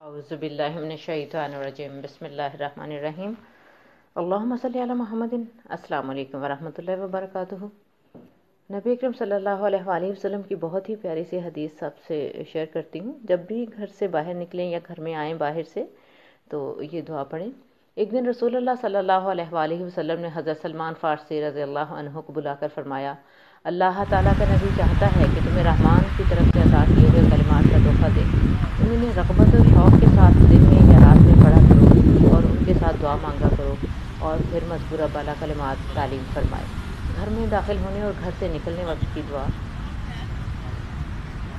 اعوذ باللہ من الشیطان الرجیم بسم اللہ الرحمن الرحیم اللہم صلی علی محمد۔ السلام علیکم ورحمۃ اللہ وبرکاتہ۔ نبی اکرم صلی اللہ علیہ وآلہ وسلم کی بہت ہی پیاری سی حدیث آپ سے شیئر کرتی ہوں۔ جب بھی گھر سے باہر نکلیں یا گھر میں آئیں باہر سے تو یہ دعا پڑھیں۔ ایک دن رسول اللہ صلی اللہ علیہ وآلہ وسلم نے حضرت سلمان فارسی رضی اللہ عنہ کو بلا کر فرمایا، اللہ تعالیٰ کا نبی چاہتا ہے کہ تمہیں رحمان کی طرف سے عطا کیے ہوئے کلمات کا تحفہ دے، تم انہیں رغبت و شوق کے ساتھ دن میں یا رات میں پڑھا کرو اور ان کے ساتھ دعا مانگا کرو، اور پھر مذکورہ بالا کلمات تعلیم فرمائے۔ گھر میں داخل ہونے اور گھر سے نکلنے وقت کی دعا۔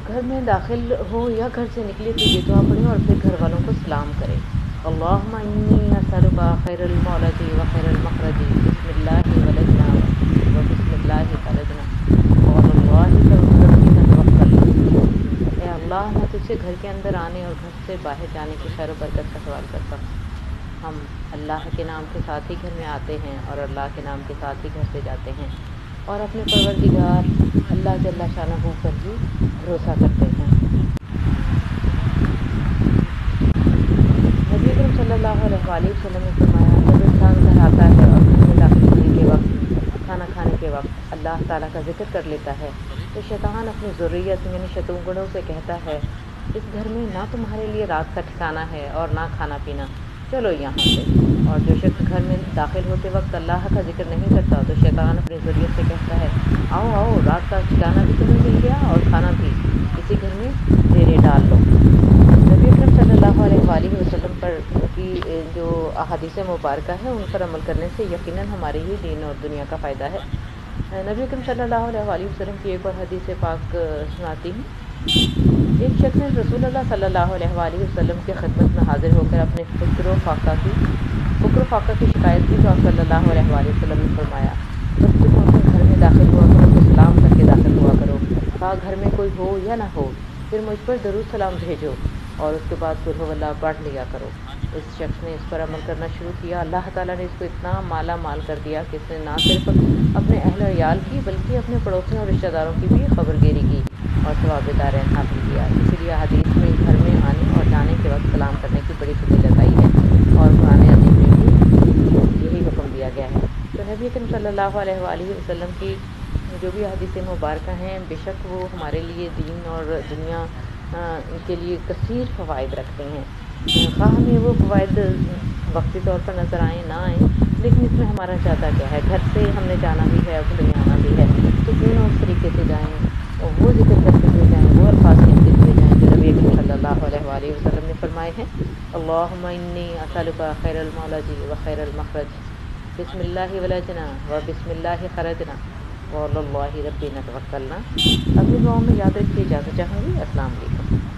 گھر میں داخل ہو یا گھر سے نکلے تو یہ دعا پڑھیں اور پھر گھر والوں کو سلام کریں۔ اللہم انی اسألک خیر المولد و خیر المخرج، بسم اللہ ولجنا و بسم اللہ خرجنا وعلی اللہ توکلنا۔ اے اللہ، میں تجھ سے گھر کے اندر آنے اور گھر سے باہر جانے کی خیر و برکت کا سوال کرتا ہوں۔ ہم اللہ کے نام کے ساتھ ہی گھر میں آتے ہیں اور اللہ کے نام کے ساتھ ہی گھر سے جاتے ہیں، اور اپنے پروردگار اللہ جل شانہ پر ہی بھروسہ کرتے ہیں۔ نبی اکرم صلی اللہ علیہ وآلہ وسلم نے فرمایا، جب انسان گھر آتا ہے اور گھر میں داخل ہونے کے وقت، کھانا کھانے کے وقت اللہ تعالیٰ کا ذکر کر لیتا ہے تو شیطان اپنی ذریت یعنی شیطانوں سے کہتا ہے، اس گھر میں نہ تمہارے لیے رات کا ٹھکانہ ہے اور نہ کھانا پینا، چلو یہاں سے۔ اور جو شخص گھر میں داخل ہوتے وقت اللہ کا ذکر نہیں کرتا تو شیطان اپنی ذریت سے کہتا ہے، آؤ آؤ، رات کا ٹھکانہ بھی تمہیں مل گیا اور کھانا بھی، اسی گھر میں ڈیرے ڈال لو۔ نبی اکرم صلی اللہ علیہ وآلہ وسلم پر کی جو احادیث مبارکہ ہے ان پر عمل کرنے سے یقیناً ہمارے ہی دین اور دنیا کا فائدہ ہے۔ نبی اکرم صلی اللہ علیہ وآلہ وسلم کی ایک اور حدیث پاک سناتی ہوں۔ ایک شخص نے رسول اللہ صلی اللہ علیہ وآلہ وسلم کی خدمت میں حاضر ہو کر اپنے فقر و فاقہ کی شکایت کی تو آپ صلی اللہ علیہ وآلہ وسلم نے فرمایا، جب تم اپنے گھر میں داخل ہوا کرو تو سلام کر کے داخل ہوا کرو، خواہ گھر میں کوئی ہو یا نہ ہو، پھر مجھ پر درود سلام بھیجو اور اس کے بعد قل ھو اللہ پڑھ لیا کرو۔ اس شخص نے اس پر عمل کرنا شروع کیا، اللہ تعالیٰ نے اس کو اتنا مالا مال کر دیا کہ اس نے نہ صرف اپنے اہل و عیال کی بلکہ اپنے پڑوسیوں اور رشتہ داروں کی بھی خبر گیری کی اور ثواب دارین حاصل کیا۔ اسی لیے حدیث میں گھر میں آنے اور جانے کے وقت سلام کرنے کی بڑی فضیلت آئی ہے، اور قرآن عظیم میں بھی یہی حکم دیا گیا ہے۔ تو نبی اکرم صلی اللہ علیہ وآلہ وسلم کی جو بھی حدیث مبارکہ ہیں، بے شک وہ ہمارے لیے دین اور دنیا کے لیے کثیر فوائد رکھتے ہیں، خواہ ہمیں وہ فوائد وقتی طور پر نظر آئیں نہ آئیں، لیکن اس میں ہمارا چاہتا کیا ہے، گھر سے ہم نے جانا بھی ہے، گھر میں آنا بھی ہے، تو کیوں نہ اس طریقے سے جائیں اور وہ ذکر کرتے ہوئے جائیں، وہ الفاظ کہتے ہوئے جائیں جو نبی اکرم صلی اللہ علیہ وآلہ وسلم نے فرمائے ہیں۔ اللہم انی اسألک خیر المولد و خیر المخرج، بسم اللہ ولجنا و بسم اللہ خرجنا وعلی اللہ ربنا توکلنا۔ اپنی دعاؤں میں یاد رکھیے، اجازت چاہوں گی۔ السلام علیکم۔